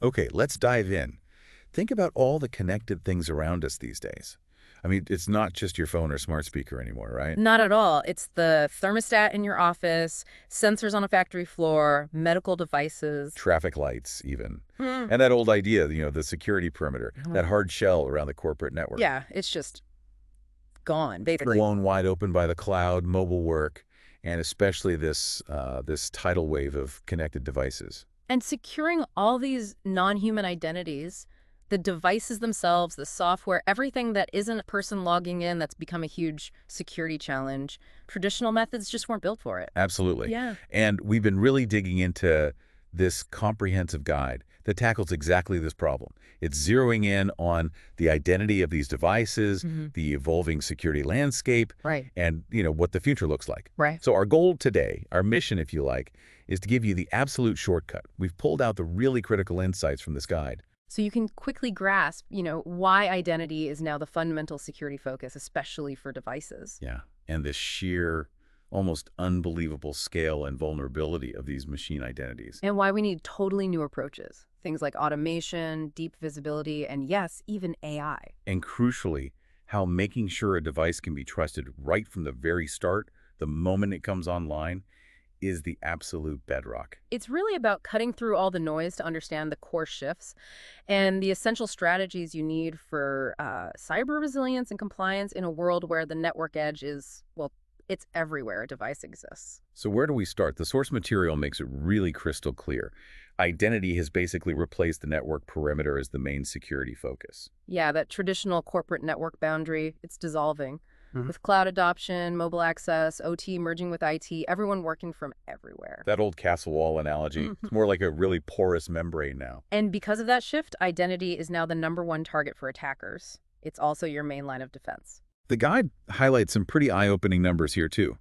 Okay, let's dive in. Think about all the connected things around us these days. I mean, it's not just your phone or smart speaker anymore, right? Not at all. It's the thermostat in your office, sensors on a factory floor, medical devices. Traffic lights, even. Hmm. And that old idea, the security perimeter, Oh, that hard shell around the corporate network. yeah, it's just gone, basically. Blown wide open by the cloud, mobile work, and especially this tidal wave of connected devices. And securing all these non-human identities, the devices themselves, the software, everything that isn't a person logging in, that's become a huge security challenge. Traditional methods just weren't built for it. Absolutely. Yeah. And we've been really digging into this comprehensive guide that tackles exactly this problem. It's zeroing in on the identity of these devices, Hmm. the evolving security landscape, Right. and what the future looks like. Right. So our goal today, our mission, if you like, is to give you the absolute shortcut. We've pulled out the really critical insights from this guide. So you can quickly grasp, why identity is now the fundamental security focus, especially for devices. Yeah. And the sheer, almost unbelievable scale and vulnerability of these machine identities. And why we need totally new approaches. Things like automation, deep visibility, and yes, even AI. And crucially, how making sure a device can be trusted right from the very start, the moment it comes online, is the absolute bedrock. It's really about cutting through all the noise to understand the core shifts and the essential strategies you need for cyber resilience and compliance in a world where the network edge is, well, it's everywhere a device exists. So where do we start? The source material makes it really crystal clear. Identity has basically replaced the network perimeter as the main security focus. Yeah, that traditional corporate network boundary, it's dissolving. Mhm. With cloud adoption, mobile access, OT merging with IT, everyone working from everywhere. That old castle wall analogy, Mhm. it's more like a really porous membrane now. And because of that shift, identity is now the #1 target for attackers. It's also your main line of defense. The guide highlights some pretty eye-opening numbers here too.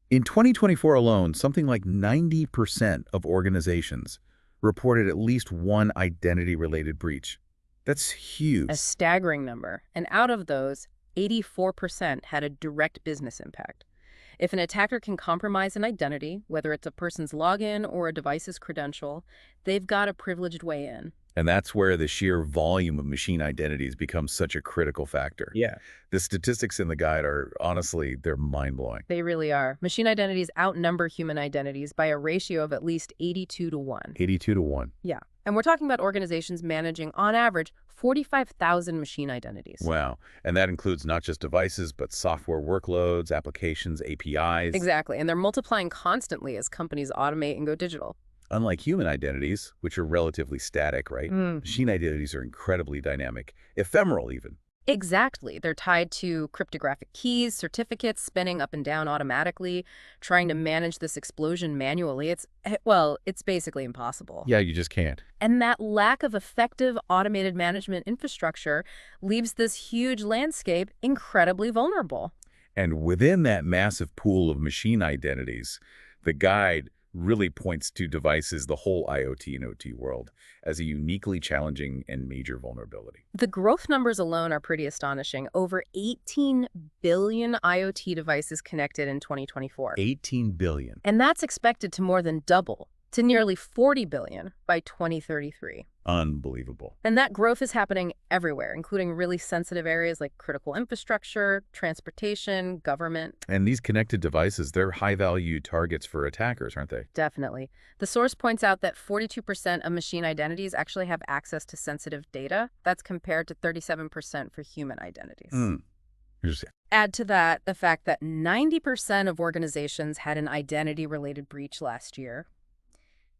In 2024 alone, something like 90% of organizations reported at least one identity-related breach. That's huge. A staggering number. And out of those, 84% had a direct business impact. If an attacker can compromise an identity, whether it's a person's login or a device's credential, they've got a privileged way in. And that's where the sheer volume of machine identities becomes such a critical factor. Yeah. The statistics in the guide are, honestly, they're mind-blowing. They really are. Machine identities outnumber human identities by a ratio of at least 82 to 1. 82 to 1. Yeah. And we're talking about organizations managing, on average, 45,000 machine identities. Wow. And that includes not just devices, but software workloads, applications, APIs. Exactly. And they're multiplying constantly as companies automate and go digital. Unlike human identities, which are relatively static, right? Machine identities are incredibly dynamic, ephemeral even. Exactly. They're tied to cryptographic keys, certificates spinning up and down automatically. Trying to manage this explosion manually, it's basically impossible. Yeah, you just can't. And that lack of effective automated management infrastructure leaves this huge landscape incredibly vulnerable. And within that massive pool of machine identities, the guide really points to devices, the whole IoT and OT world, as a uniquely challenging and major vulnerability. The growth numbers alone are pretty astonishing. Over 18 billion IoT devices connected in 2024. 18 billion. And that's expected to more than double to nearly 40 billion by 2033. Unbelievable. And that growth is happening everywhere, including really sensitive areas like critical infrastructure, transportation, government. And these connected devices, they're high-value targets for attackers, aren't they? Definitely. The source points out that 42% of machine identities actually have access to sensitive data. That's compared to 37% for human identities. Interesting. Add to that the fact that 90% of organizations had an identity-related breach last year.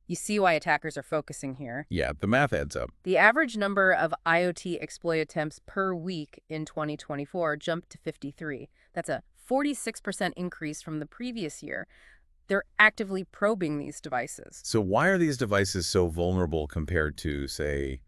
You see why attackers are focusing here. Yeah, the math adds up. The average number of IoT exploit attempts per week in 2024 jumped to 53. That's a 46% increase from the previous year. They're actively probing these devices. So why are these devices so vulnerable compared to, say,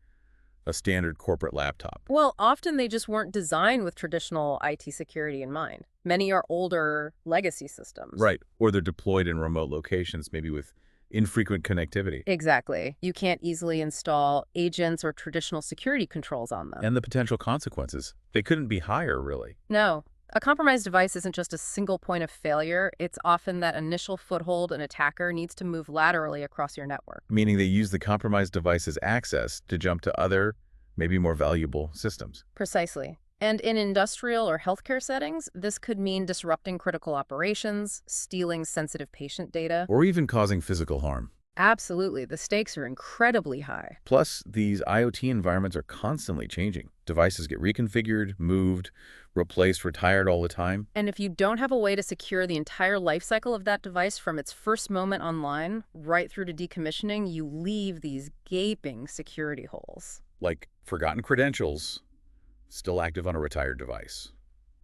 a standard corporate laptop? Well, often they just weren't designed with traditional IT security in mind. Many are older legacy systems. Right. Or they're deployed in remote locations, maybe with infrequent connectivity. Exactly. You can't easily install agents or traditional security controls on them. And the potential consequences. They couldn't be higher, really. No. A compromised device isn't just a single point of failure. It's often that initial foothold an attacker needs to move laterally across your network. Meaning they use the compromised device's access to jump to other, maybe more valuable systems. Precisely. And in industrial or healthcare settings, this could mean disrupting critical operations, stealing sensitive patient data. Or even causing physical harm. Absolutely, the stakes are incredibly high. Plus, these IoT environments are constantly changing. Devices get reconfigured, moved, replaced, retired all the time. And if you don't have a way to secure the entire life cycle of that device from its first moment online right through to decommissioning, you leave these gaping security holes. Like forgotten credentials, still active on a retired device,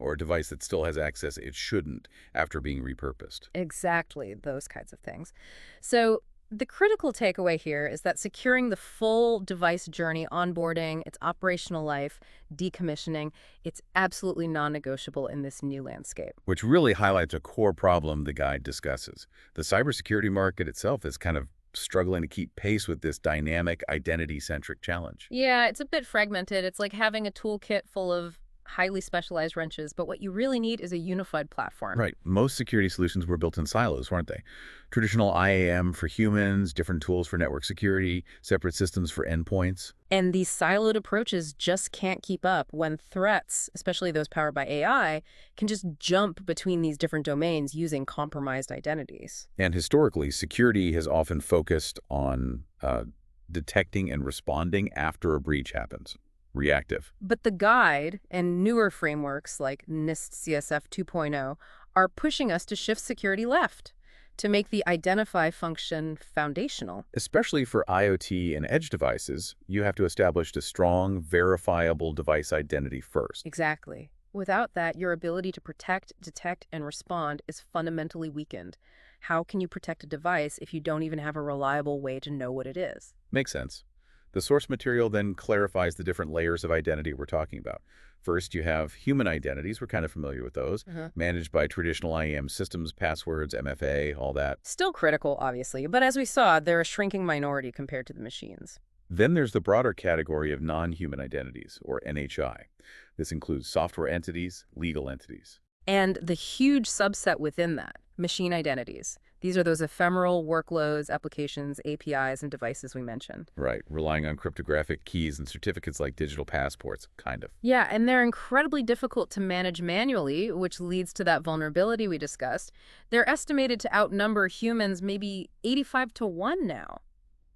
or a device that still has access it shouldn't after being repurposed. Exactly, those kinds of things. So the critical takeaway here is that securing the full device journey, onboarding, its operational life, decommissioning, it's absolutely non-negotiable in this new landscape. Which really highlights a core problem the guide discusses. The cybersecurity market itself is kind of struggling to keep pace with this dynamic, identity-centric challenge. Yeah, it's a bit fragmented. It's like having a toolkit full of highly specialized wrenches, but what you really need is a unified platform. Right. Most security solutions were built in silos, weren't they? Traditional IAM for humans, different tools for network security, separate systems for endpoints. And these siloed approaches just can't keep up when threats, especially those powered by AI, can just jump between these different domains using compromised identities. And historically, security has often focused on detecting and responding after a breach happens. Reactive. But the guide and newer frameworks like NIST CSF 2.0 are pushing us to shift security left, to make the identify function foundational. Especially for IoT and edge devices, you have to establish a strong, verifiable device identity first. Exactly. Without that, your ability to protect, detect, and respond is fundamentally weakened. How can you protect a device if you don't even have a reliable way to know what it is? Makes sense. The source material then clarifies the different layers of identity we're talking about. First, you have human identities. We're kind of familiar with those, managed by traditional IAM systems, passwords, MFA, all that. Still critical, obviously, but as we saw, they're a shrinking minority compared to the machines. Then there's the broader category of non-human identities, or NHI. This includes software entities, legal entities. And the huge subset within that, machine identities. These are those ephemeral workloads, applications, APIs, and devices we mentioned. Right, relying on cryptographic keys and certificates like digital passports, kind of. Yeah, and they're incredibly difficult to manage manually, which leads to that vulnerability we discussed. They're estimated to outnumber humans maybe 85 to 1 now.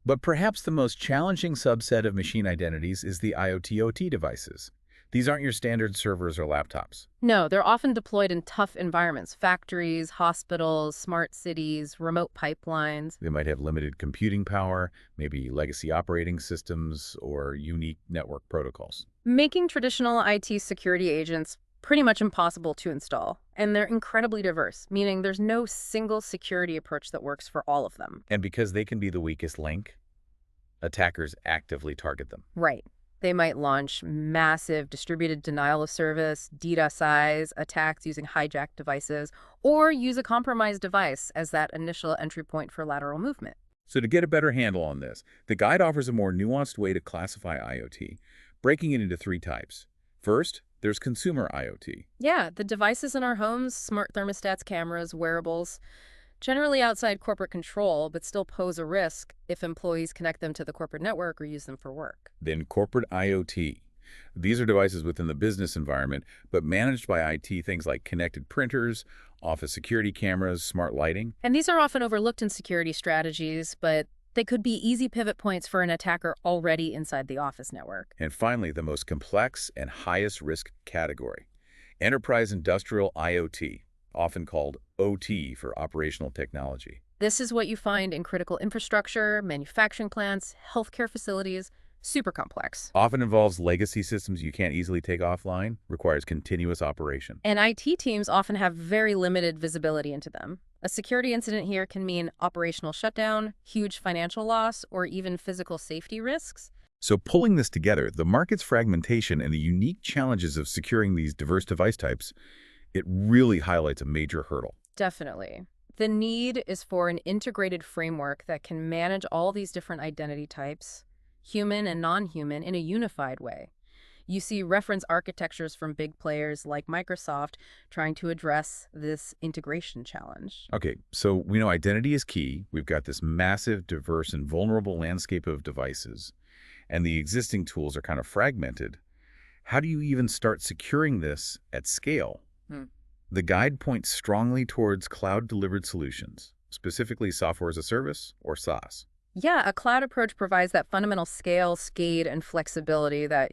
But perhaps the most challenging subset of machine identities is the IoT-OT devices. These aren't your standard servers or laptops. No, they're often deployed in tough environments, factories, hospitals, smart cities, remote pipelines. They might have limited computing power, maybe legacy operating systems, or unique network protocols. Making traditional IT security agents pretty much impossible to install. And they're incredibly diverse, meaning there's no single security approach that works for all of them. And because they can be the weakest link, attackers actively target them. Right. They might launch massive distributed denial of service, DDoSize attacks using hijacked devices, or use a compromised device as that initial entry point for lateral movement. So to get a better handle on this, the guide offers a more nuanced way to classify IoT, breaking it into 3 types. First, there's consumer IoT. Yeah, the devices in our homes, smart thermostats, cameras, wearables, generally outside corporate control, but still pose a risk if employees connect them to the corporate network or use them for work. Then corporate IoT. These are devices within the business environment, but managed by IT, things like connected printers, office security cameras, smart lighting. And these are often overlooked in security strategies, but they could be easy pivot points for an attacker already inside the office network. And finally, the most complex and highest risk category, enterprise industrial IoT, often called OT for operational technology. This is what you find in critical infrastructure, manufacturing plants, healthcare facilities. Super complex. Often involves legacy systems you can't easily take offline, requires continuous operation. And IT teams often have very limited visibility into them. A security incident here can mean operational shutdown, huge financial loss, or even physical safety risks. So pulling this together, the market's fragmentation and the unique challenges of securing these diverse device types, it really highlights a major hurdle. Definitely. The need is for an integrated framework that can manage all these different identity types, human and non-human, in a unified way. You see reference architectures from big players like Microsoft trying to address this integration challenge. Okay, so we know identity is key. We've got this massive, diverse, and vulnerable landscape of devices, and the existing tools are kind of fragmented. How do you even start securing this at scale? Hmm. The guide points strongly towards cloud-delivered solutions, specifically software as a service or SaaS. Yeah, a cloud approach provides that fundamental scale, speed, and flexibility that,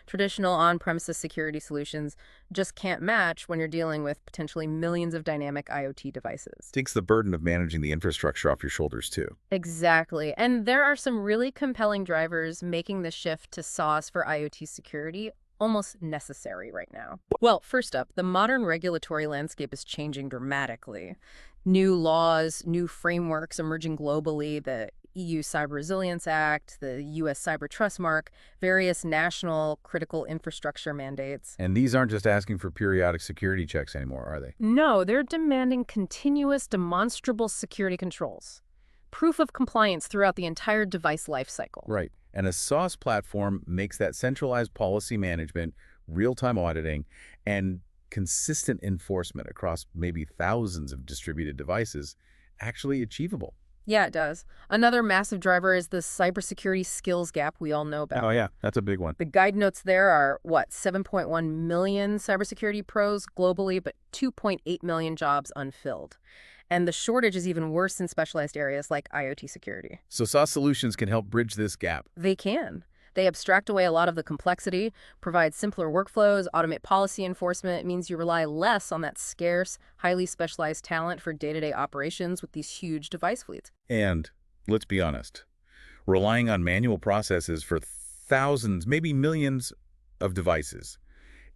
traditional on-premises security solutions just can't match when you're dealing with potentially millions of dynamic IoT devices. Takes the burden of managing the infrastructure off your shoulders, too. Exactly. And there are some really compelling drivers making the shift to SaaS for IoT security almost necessary right now. Well, first up, the modern regulatory landscape is changing dramatically. New laws, new frameworks emerging globally, the EU Cyber Resilience Act, the US Cyber Trust Mark, various national critical infrastructure mandates. And these aren't just asking for periodic security checks anymore, are they? No, they're demanding continuous, demonstrable security controls. Proof of compliance throughout the entire device lifecycle. Right. And a SaaS platform makes that centralized policy management, real-time auditing, and consistent enforcement across maybe thousands of distributed devices actually achievable. Yeah, it does. Another massive driver is the cybersecurity skills gap we all know Oh, about. yeah, that's a big one. The guide notes there are, 7.1 million cybersecurity pros globally, but 2.8 million jobs unfilled. And the shortage is even worse in specialized areas like IoT security. So SaaS solutions can help bridge this gap. They can. They abstract away a lot of the complexity, provide simpler workflows, automate policy enforcement. It means you rely less on that scarce, highly specialized talent for day-to-day operations with these huge device fleets. And let's be honest, relying on manual processes for thousands, maybe millions of devices,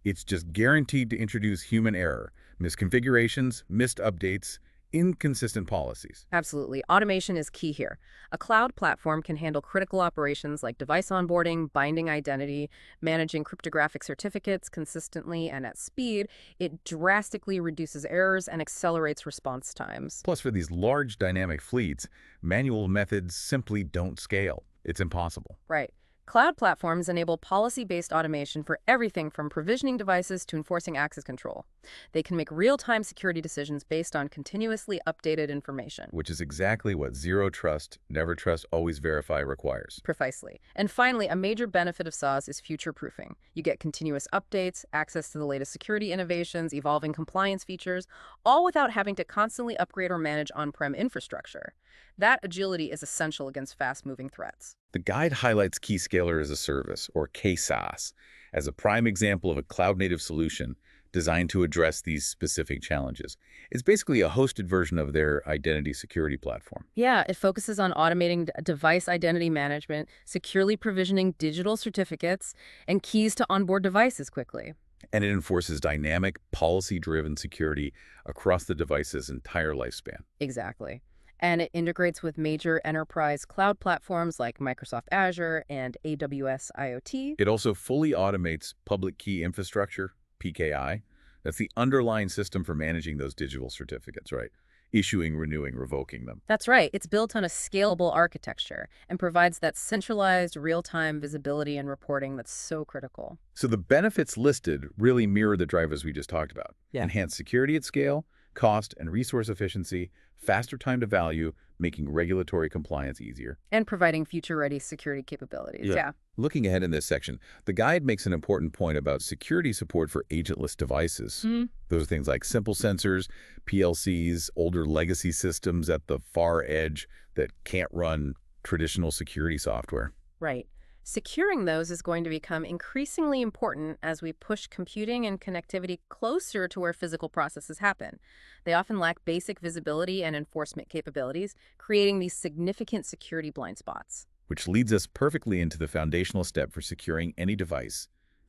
it's just guaranteed to introduce human error, misconfigurations, missed updates, inconsistent policies. Absolutely. Automation is key here. A cloud platform can handle critical operations like device onboarding, binding identity, managing cryptographic certificates consistently and at speed. It drastically reduces errors and accelerates response times. Plus, for these large dynamic fleets, manual methods simply don't scale. It's impossible. Right. Cloud platforms enable policy-based automation for everything from provisioning devices to enforcing access control. They can make real-time security decisions based on continuously updated information. Which is exactly what zero trust, never trust, always verify requires. Precisely. And finally, a major benefit of SaaS is future-proofing. You get continuous updates, access to the latest security innovations, evolving compliance features, all without having to constantly upgrade or manage on-prem infrastructure. That agility is essential against fast-moving threats. The guide highlights Keyscaler as a service, or KSaaS, as a prime example of a cloud-native solution designed to address these specific challenges. It's basically a hosted version of their identity security platform. Yeah, it focuses on automating device identity management, securely provisioning digital certificates, and keys to onboard devices quickly. And it enforces dynamic, policy-driven security across the device's entire lifespan. Exactly. And it integrates with major enterprise cloud platforms like Microsoft Azure and AWS IoT. It also fully automates public key infrastructure, PKI. That's the underlying system for managing those digital certificates, right? Issuing, renewing, revoking them. That's right. It's built on a scalable architecture and provides that centralized real-time visibility and reporting that's so critical. So the benefits listed really mirror the drivers we just talked about. Yeah. Enhanced security at scale, cost and resource efficiency, faster time to value, making regulatory compliance easier. And providing future-ready security capabilities. Yeah. Looking ahead in this section, the guide makes an important point about security support for agentless devices. Those are things like simple sensors, PLCs, older legacy systems at the far edge that can't run traditional security software. Right. Securing those is going to become increasingly important as we push computing and connectivity closer to where physical processes happen. They often lack basic visibility and enforcement capabilities, creating these significant security blind spots. Which leads us perfectly into the foundational step for securing any device,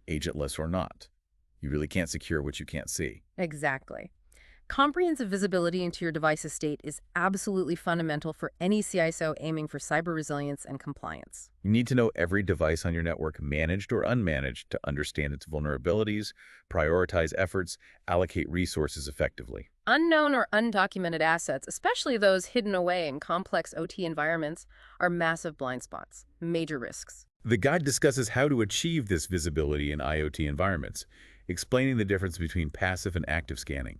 agentless or not. You really can't secure what you can't see. Exactly. Comprehensive visibility into your device's state is absolutely fundamental for any CISO aiming for cyber resilience and compliance. You need to know every device on your network, managed or unmanaged, to understand its vulnerabilities, prioritize efforts, allocate resources effectively. Unknown or undocumented assets, especially those hidden away in complex OT environments, are massive blind spots, major risks. The guide discusses how to achieve this visibility in IoT environments, explaining the difference between passive and active scanning.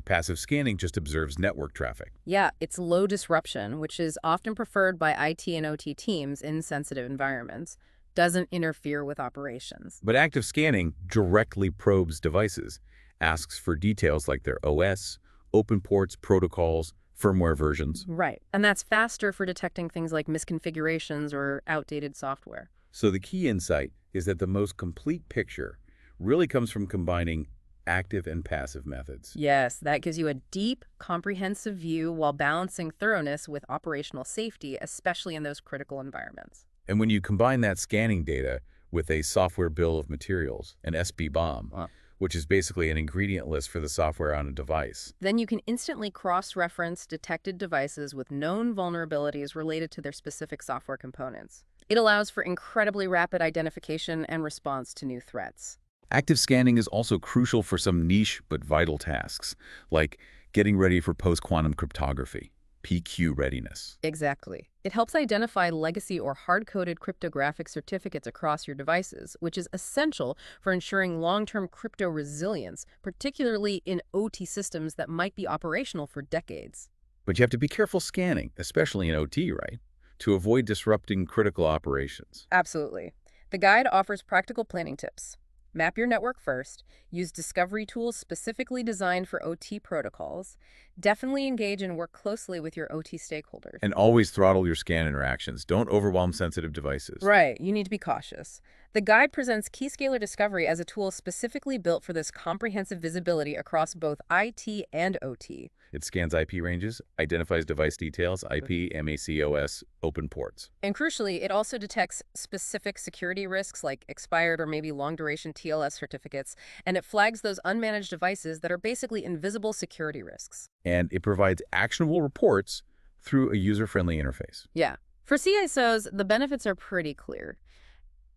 Passive scanning just observes network traffic, Yeah, it's low disruption, which is often preferred by IT and OT teams in sensitive environments. Doesn't interfere with operations. but active scanning directly probes devices, asks for details like their OS, open ports, protocols, firmware versions. Right. And that's faster for detecting things like misconfigurations or outdated software. So the key insight is that the most complete picture really comes from combining active and passive methods. Yes, that gives you a deep, comprehensive view while balancing thoroughness with operational safety, especially in those critical environments. And when you combine that scanning data with a software bill of materials, an SB bomb, which is basically an ingredient list for the software on a device, Then you can instantly cross-reference detected devices with known vulnerabilities related to their specific software components. It allows for incredibly rapid identification and response to new threats. active scanning is also crucial for some niche but vital tasks, like getting ready for post-quantum cryptography, PQ readiness. Exactly. It helps identify legacy or hard-coded cryptographic certificates across your devices, which is essential for ensuring long-term crypto resilience, particularly in OT systems that might be operational for decades. But you have to be careful scanning, especially in OT, right? To avoid disrupting critical operations. Absolutely. The guide offers practical planning tips. Map your network first, use discovery tools specifically designed for OT protocols, definitely engage and work closely with your OT stakeholders. And always throttle your scan interactions. Don't overwhelm sensitive devices. Right, you need to be cautious. The guide presents Keyscaler Discovery as a tool specifically built for this comprehensive visibility across both IT and OT. It scans IP ranges, identifies device details, IP, MAC/OS, open ports. And crucially, it also detects specific security risks like expired or maybe long-duration TLS certificates, and it flags those unmanaged devices that are basically invisible security risks. And it provides actionable reports through a user-friendly interface. Yeah. For CISOs, the benefits are pretty clear.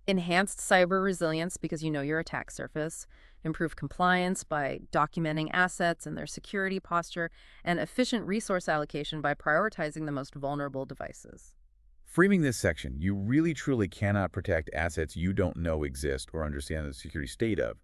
Enhanced cyber resilience because you know your attack surface, improved compliance by documenting assets and their security posture, and efficient resource allocation by prioritizing the most vulnerable devices. Framing this section, you really truly cannot protect assets you don't know exist or understand the security state of.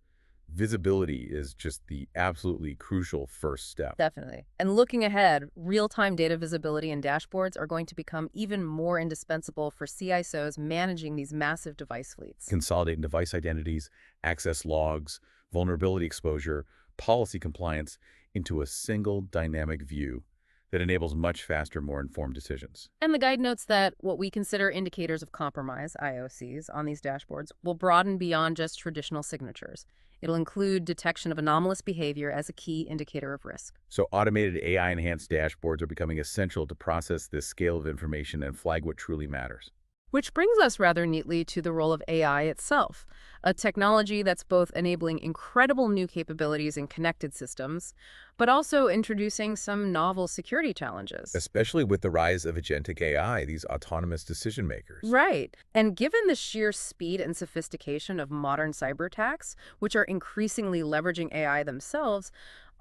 Visibility is just the absolutely crucial first step. Definitely. And looking ahead, real-time data visibility and dashboards are going to become even more indispensable for CISOs managing these massive device fleets. Consolidating device identities, access logs, vulnerability exposure, policy compliance into a single dynamic view that enables much faster, more informed decisions. And the guide notes that what we consider indicators of compromise, IOCs, on these dashboards will broaden beyond just traditional signatures. It'll include detection of anomalous behavior as a key indicator of risk. So automated AI-enhanced dashboards are becoming essential to process this scale of information and flag what truly matters. Which brings us rather neatly to the role of AI itself, a technology that's both enabling incredible new capabilities in connected systems, but also introducing some novel security challenges. Especially with the rise of agentic AI, these autonomous decision makers. Right. And given the sheer speed and sophistication of modern cyber attacks, which are increasingly leveraging AI themselves,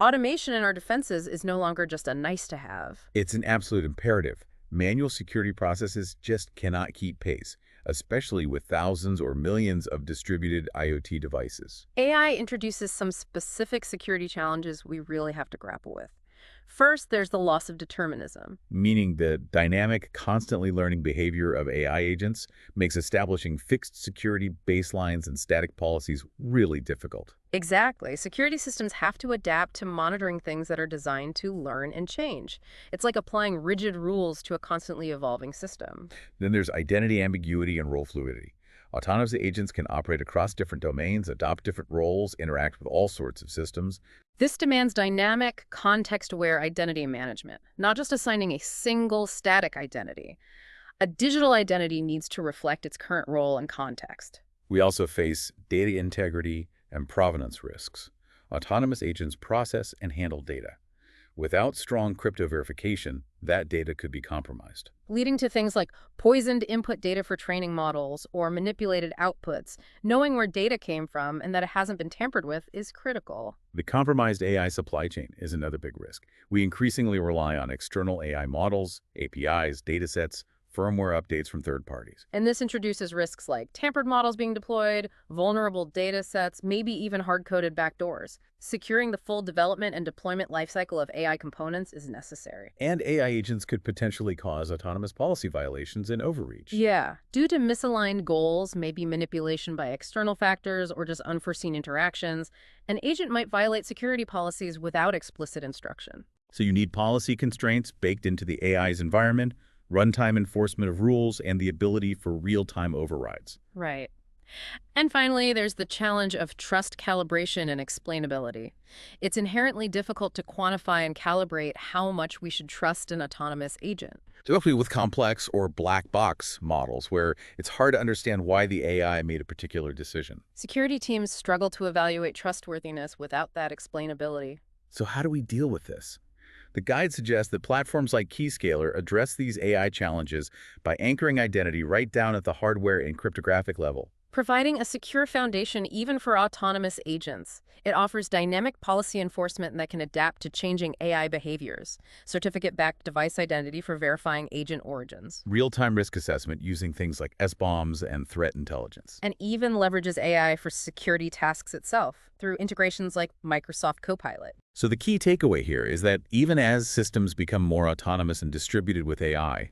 automation in our defenses is no longer just a nice to have. It's an absolute imperative. Manual security processes just cannot keep pace, especially with thousands or millions of distributed IoT devices. AI introduces some specific security challenges we really have to grapple with. First, there's the loss of determinism. Meaning the dynamic, constantly learning behavior of AI agents makes establishing fixed security baselines and static policies really difficult. Exactly. Security systems have to adapt to monitoring things that are designed to learn and change. It's like applying rigid rules to a constantly evolving system. Then there's identity ambiguity and role fluidity. Autonomous agents can operate across different domains, adopt different roles, interact with all sorts of systems. This demands dynamic, context-aware identity management, not just assigning a single static identity. A digital identity needs to reflect its current role and context. We also face data integrity and provenance risks. Autonomous agents process and handle data. Without strong crypto verification, that data could be compromised. Leading to things like poisoned input data for training models or manipulated outputs. Knowing where data came from and that it hasn't been tampered with is critical. The compromised AI supply chain is another big risk. We increasingly rely on external AI models, APIs, datasets firmware updates from third parties. And this introduces risks like tampered models being deployed, vulnerable data sets, maybe even hard-coded backdoors. Securing the full development and deployment lifecycle of AI components is necessary. And AI agents could potentially cause autonomous policy violations and overreach. Yeah, due to misaligned goals, maybe manipulation by external factors or just unforeseen interactions, an agent might violate security policies without explicit instruction. So you need policy constraints baked into the AI's environment, runtime enforcement of rules, and the ability for real-time overrides. Right. And finally, there's the challenge of trust calibration and explainability. It's inherently difficult to quantify and calibrate how much we should trust an autonomous agent. Especially with complex or black box models where it's hard to understand why the AI made a particular decision. Security teams struggle to evaluate trustworthiness without that explainability. So how do we deal with this? The guide suggests that platforms like Keyscaler address these AI challenges by anchoring identity right down at the hardware and cryptographic level. Providing a secure foundation even for autonomous agents. It offers dynamic policy enforcement that can adapt to changing AI behaviors. Certificate-backed device identity for verifying agent origins. Real-time risk assessment using things like SBOMs and threat intelligence. And even leverages AI for security tasks itself through integrations like Microsoft Copilot. So the key takeaway here is that even as systems become more autonomous and distributed with AI,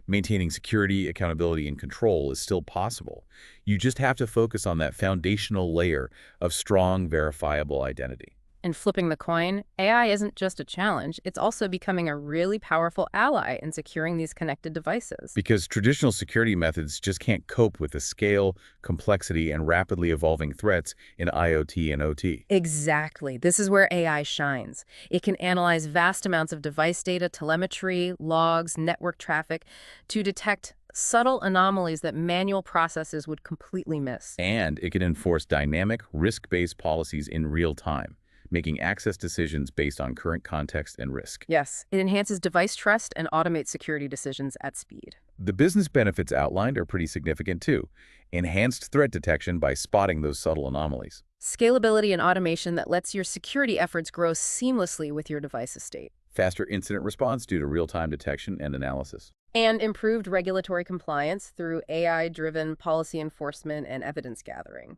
maintaining security, accountability, and control is still possible. You just have to focus on that foundational layer of strong, verifiable identity. And flipping the coin, AI isn't just a challenge, it's also becoming a really powerful ally in securing these connected devices. Because traditional security methods just can't cope with the scale, complexity, and rapidly evolving threats in IoT and OT. Exactly. This is where AI shines. It can analyze vast amounts of device data, telemetry, logs, network traffic to detect subtle anomalies that manual processes would completely miss. And it can enforce dynamic, risk-based policies in real time, making access decisions based on current context and risk. Yes, it enhances device trust and automates security decisions at speed. The business benefits outlined are pretty significant too. Enhanced threat detection by spotting those subtle anomalies. Scalability and automation that lets your security efforts grow seamlessly with your device estate. Faster incident response due to real-time detection and analysis. And improved regulatory compliance through AI-driven policy enforcement and evidence gathering.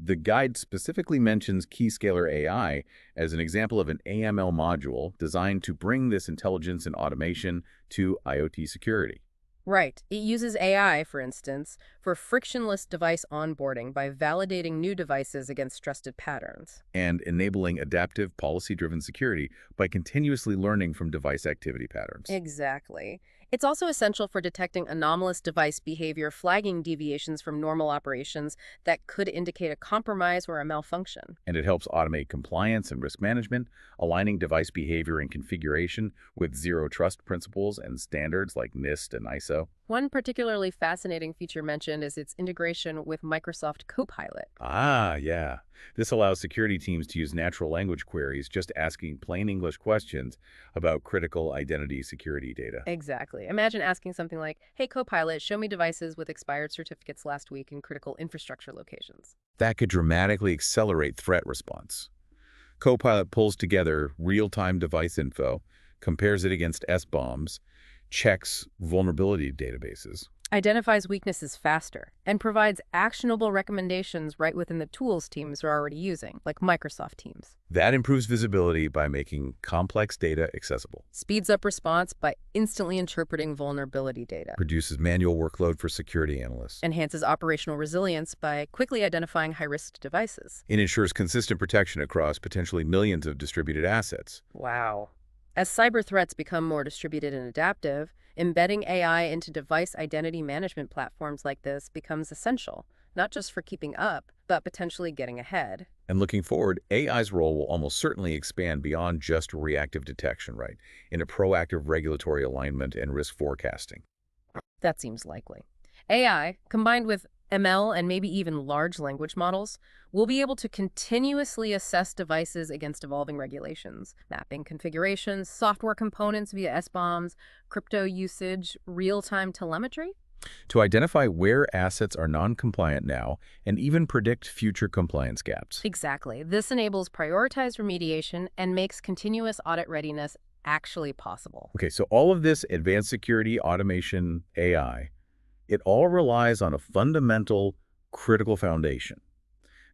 The guide specifically mentions Keyscaler AI as an example of an AML module designed to bring this intelligence and automation to IoT security. Right. It uses AI, for instance, for frictionless device onboarding by validating new devices against trusted patterns. And enabling adaptive, policy-driven security by continuously learning from device activity patterns. Exactly. It's also essential for detecting anomalous device behavior, flagging deviations from normal operations that could indicate a compromise or a malfunction. And it helps automate compliance and risk management, aligning device behavior and configuration with zero trust principles and standards like NIST and ISO. One particularly fascinating feature mentioned is its integration with Microsoft Copilot. Ah, yeah. This allows security teams to use natural language queries, just asking plain English questions about critical identity security data. Exactly. Imagine asking something like, "Hey, Copilot, show me devices with expired certificates last week in critical infrastructure locations." That could dramatically accelerate threat response. Copilot pulls together real-time device info, compares it against SBOMs, checks vulnerability databases. Identifies weaknesses faster, and provides actionable recommendations right within the tools teams are already using, like Microsoft Teams. That improves visibility by making complex data accessible. Speeds up response by instantly interpreting vulnerability data. Reduces manual workload for security analysts. Enhances operational resilience by quickly identifying high-risk devices. It ensures consistent protection across potentially millions of distributed assets. Wow. As cyber threats become more distributed and adaptive, embedding AI into device identity management platforms like this becomes essential, not just for keeping up, but potentially getting ahead. And looking forward, AI's role will almost certainly expand beyond just reactive detection, right, into proactive regulatory alignment and risk forecasting. That seems likely. AI, combined with ML and maybe even large language models, will be able to continuously assess devices against evolving regulations, mapping configurations, software components via SBOMs, crypto usage, real-time telemetry. To identify where assets are non-compliant now and even predict future compliance gaps. Exactly. This enables prioritized remediation and makes continuous audit readiness actually possible. Okay, so all of this advanced security, automation, AI, it all relies on a fundamental, critical foundation,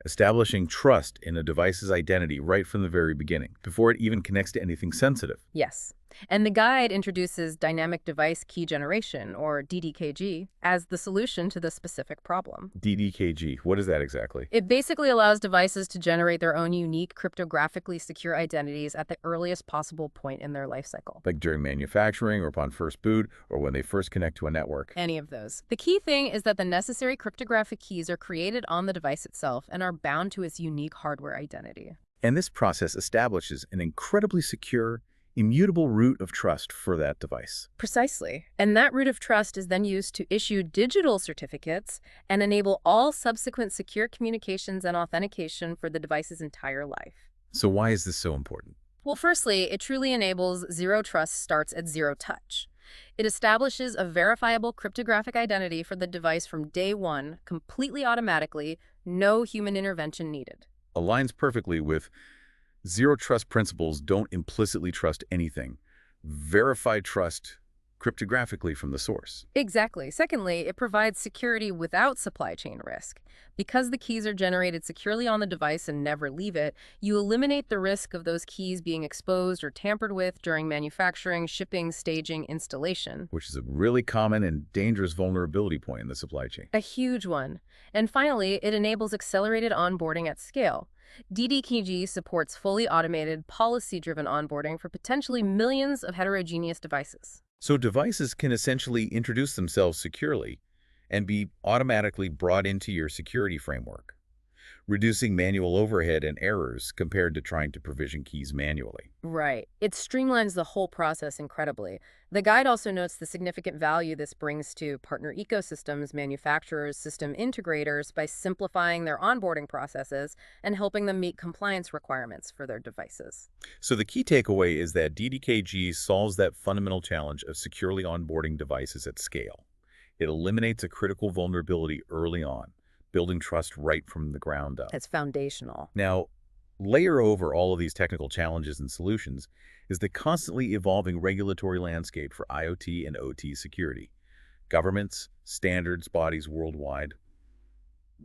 establishing trust in a device's identity right from the very beginning, before it even connects to anything sensitive. Yes. And the guide introduces dynamic device key generation, or DDKG, as the solution to the specific problem. DDKG, what is that exactly? It basically allows devices to generate their own unique, cryptographically secure identities at the earliest possible point in their life cycle. Like during manufacturing or upon first boot or when they first connect to a network. Any of those. The key thing is that the necessary cryptographic keys are created on the device itself and are bound to its unique hardware identity. And this process establishes an incredibly secure, immutable root of trust for that device. Precisely. And that root of trust is then used to issue digital certificates and enable all subsequent secure communications and authentication for the device's entire life. So why is this so important? Well, firstly, it truly enables zero trust starts at zero touch. It establishes a verifiable cryptographic identity for the device from day one, completely automatically, no human intervention needed. Aligns perfectly with zero trust principles. Don't implicitly trust anything. Verify trust cryptographically from the source. Exactly. Secondly, it provides security without supply chain risk. Because the keys are generated securely on the device and never leave it, you eliminate the risk of those keys being exposed or tampered with during manufacturing, shipping, staging, installation. Which is a really common and dangerous vulnerability point in the supply chain. A huge one. And finally, it enables accelerated onboarding at scale. DDKG supports fully automated, policy-driven onboarding for potentially millions of heterogeneous devices. So devices can essentially introduce themselves securely and be automatically brought into your security framework, reducing manual overhead and errors compared to trying to provision keys manually. Right. It streamlines the whole process incredibly. The guide also notes the significant value this brings to partner ecosystems, manufacturers, system integrators by simplifying their onboarding processes and helping them meet compliance requirements for their devices. So the key takeaway is that DDKG solves that fundamental challenge of securely onboarding devices at scale. It eliminates a critical vulnerability early on, building trust right from the ground up. It's foundational. Now, layer over all of these technical challenges and solutions is the constantly evolving regulatory landscape for IoT and OT security. Governments, standards, bodies worldwide,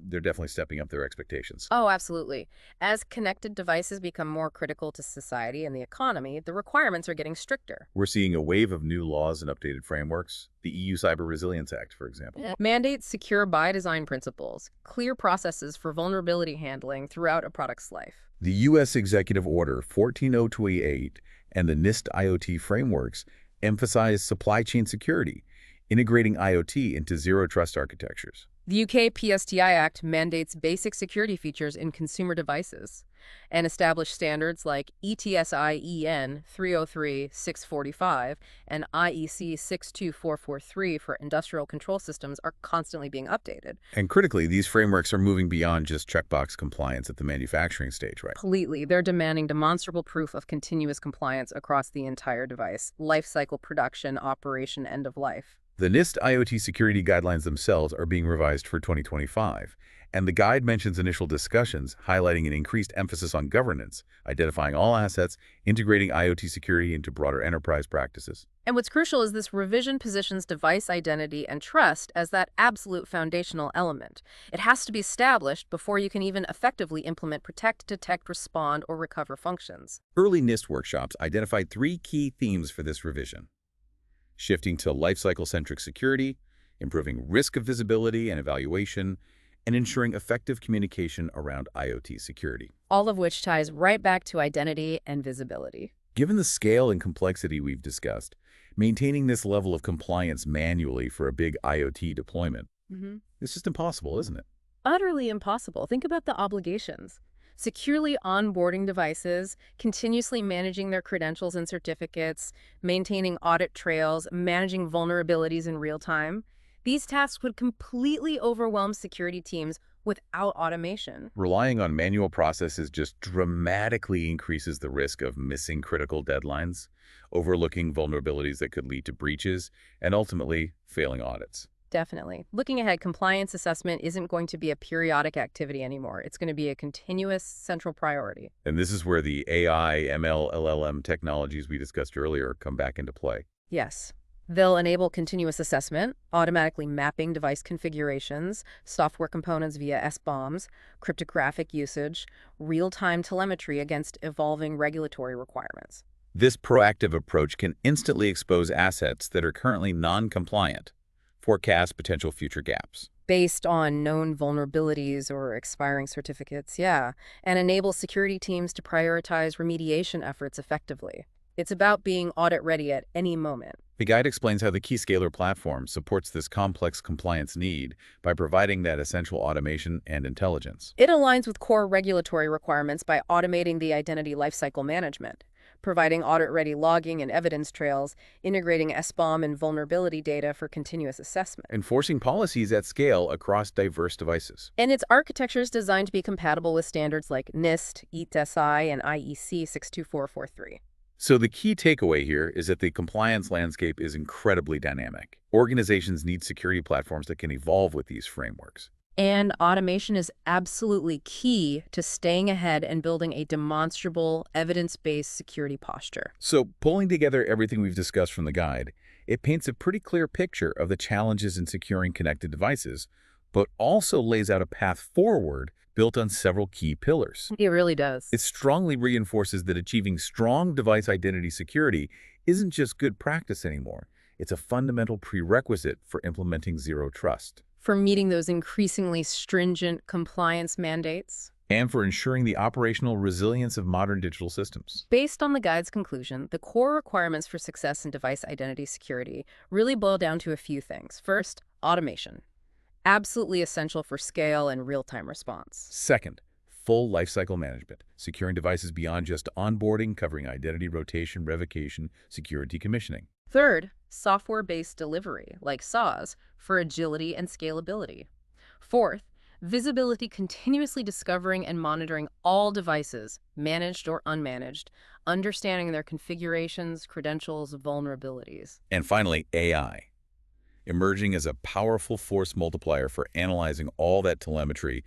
they're definitely stepping up their expectations. Oh, absolutely. As connected devices become more critical to society and the economy, the requirements are getting stricter. We're seeing a wave of new laws and updated frameworks. The EU Cyber Resilience Act, for example. Mandates secure by design principles, clear processes for vulnerability handling throughout a product's life. The U.S. Executive Order 14028 and the NIST IoT frameworks emphasize supply chain security, integrating IoT into zero-trust architectures. The UK PSTI Act mandates basic security features in consumer devices and established standards like ETSI EN 303-645 and IEC 62443 for industrial control systems are constantly being updated. And critically, these frameworks are moving beyond just checkbox compliance at the manufacturing stage, right? Completely. They're demanding demonstrable proof of continuous compliance across the entire device, life cycle, production, operation, end of life. The NIST IoT security guidelines themselves are being revised for 2025, and the guide mentions initial discussions highlighting an increased emphasis on governance, identifying all assets, integrating IoT security into broader enterprise practices. And what's crucial is this revision positions device identity and trust as that absolute foundational element. It has to be established before you can even effectively implement protect, detect, respond, or recover functions. Early NIST workshops identified 3 key themes for this revision: shifting to lifecycle-centric security, improving risk of visibility and evaluation, and ensuring effective communication around IoT security. All of which ties right back to identity and visibility. Given the scale and complexity we've discussed, maintaining this level of compliance manually for a big IoT deployment, it's just impossible, isn't it? Utterly impossible. Think about the obligations. Securely onboarding devices, continuously managing their credentials and certificates, maintaining audit trails, managing vulnerabilities in real time. These tasks would completely overwhelm security teams without automation. Relying on manual processes just dramatically increases the risk of missing critical deadlines, overlooking vulnerabilities that could lead to breaches, and ultimately failing audits. Definitely. Looking ahead, compliance assessment isn't going to be a periodic activity anymore. It's going to be a continuous central priority. And this is where the AI, ML, LLM technologies we discussed earlier come back into play. Yes. They'll enable continuous assessment, automatically mapping device configurations, software components via SBOMs, cryptographic usage, real-time telemetry against evolving regulatory requirements. This proactive approach can instantly expose assets that are currently non-compliant, forecast potential future gaps. Based on known vulnerabilities or expiring certificates, yeah, and enable security teams to prioritize remediation efforts effectively. It's about being audit ready at any moment. The guide explains how the Keyscaler platform supports this complex compliance need by providing that essential automation and intelligence. It aligns with core regulatory requirements by automating the identity lifecycle management, providing audit-ready logging and evidence trails, integrating SBOM and vulnerability data for continuous assessment. Enforcing policies at scale across diverse devices. And its architecture is designed to be compatible with standards like NIST, ETSI, and IEC 62443. So the key takeaway here is that the compliance landscape is incredibly dynamic. Organizations need security platforms that can evolve with these frameworks. And automation is absolutely key to staying ahead and building a demonstrable, evidence-based security posture. So pulling together everything we've discussed from the guide, it paints a pretty clear picture of the challenges in securing connected devices, but also lays out a path forward built on several key pillars. It really does. It strongly reinforces that achieving strong device identity security isn't just good practice anymore. It's a fundamental prerequisite for implementing zero trust. For meeting those increasingly stringent compliance mandates. And for ensuring the operational resilience of modern digital systems. Based on the guide's conclusion, the core requirements for success in device identity security really boil down to a few things. First, automation. Absolutely essential for scale and real-time response. Second, full lifecycle management, securing devices beyond just onboarding, covering identity rotation, revocation, security decommissioning. Third, software-based delivery, like SaaS, for agility and scalability. Fourth, visibility, continuously discovering and monitoring all devices, managed or unmanaged, understanding their configurations, credentials, vulnerabilities. And finally, AI, emerging as a powerful force multiplier for analyzing all that telemetry,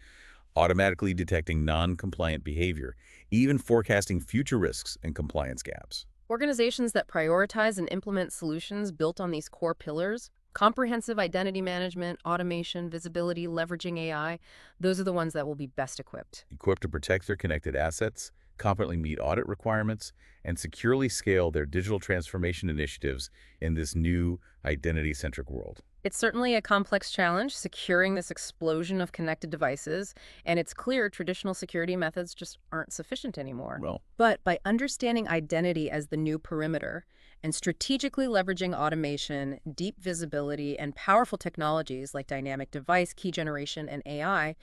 automatically detecting non-compliant behavior, even forecasting future risks and compliance gaps. Organizations that prioritize and implement solutions built on these core pillars, comprehensive identity management, automation, visibility, leveraging AI, those are the ones that will be best equipped. Equipped to protect their connected assets, competently meet audit requirements, and securely scale their digital transformation initiatives in this new identity-centric world. It's certainly a complex challenge, securing this explosion of connected devices, and it's clear traditional security methods just aren't sufficient anymore. Well, But by understanding identity as the new perimeter and strategically leveraging automation, deep visibility, and powerful technologies like dynamic device, key generation, and AI,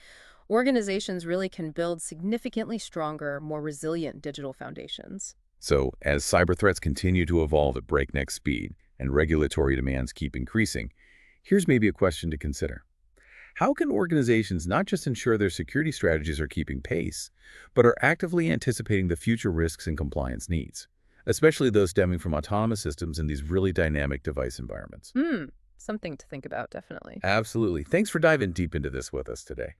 organizations really can build significantly stronger, more resilient digital foundations. so as cyber threats continue to evolve at breakneck speed and regulatory demands keep increasing, here's maybe a question to consider. How can organizations not just ensure their security strategies are keeping pace, but are actively anticipating the future risks and compliance needs, especially those stemming from autonomous systems in these really dynamic device environments? Something to think about, definitely. Absolutely. Thanks for diving deep into this with us today.